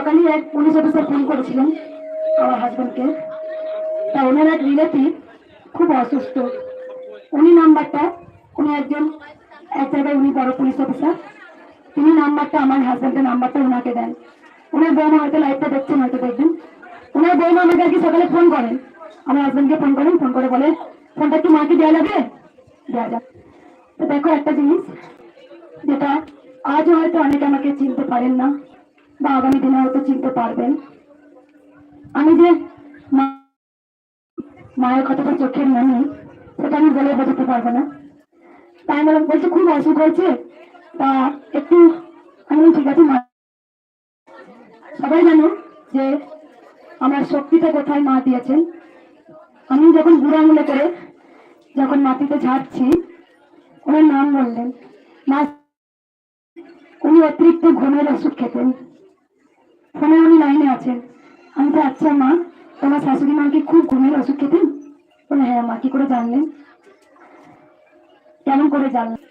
সকালে এক police officer phone করেছিলেন আমার হাজবেন্ডকে। তা ওনার এক রিলেটিভ খুব অসুস্থ, উনি নাম্বারটা, উনি একজন এক জায়গায় উনি বড় পুলিশ অফিসার, তিনি নাম্বারটা আমার হাজবেন্ডের নাম্বারটা ওনাকে দেন। ওনার বৌমা হয়তো লাইভটা দেখছেন, হয়তো দেখবেন। ওনার বৌমা আমাকে আর কি সকালে ফোন করেন, আমার হাজবেন্ডকে ফোন করেন, ফোন করে বলে ফোনটা একটু মাকে দেওয়া যাবে, দেওয়া যাক। তো দেখো একটা জিনিস, যেটা আজও হয়তো অনেকে আমাকে চিনতে পারেন না বা আগামী দিনে হয়তো চিনতে পারবেন। আমি যে মায়ের কথাটা চোখের মনে, সেটা আমি বলে বোঝাতে পারবো না। তাই আমি বলছি খুব অসুখ হয়েছে, তা একটু, আমি ঠিক আছে মা। সবাই জানো যে আমার শক্তিটা কোথায় মা দিয়েছেন। আমি যখন বুড়ো আঙুলে করে যখন মাটিতে ঝাড়ছি, ওনার নাম বললেন মা। উনি অতিরিক্ত ঘুমের ওষুধ খেতেন, ফোনে উনি লাইনে আছেন। আমি তো আচ্ছা মা, তোমার শাশুড়ি মা কি খুব ঘুমের ওষুধ খেতেন? বলে হ্যাঁ মা। কি করে জানলেন? কেমন করে জানলেন?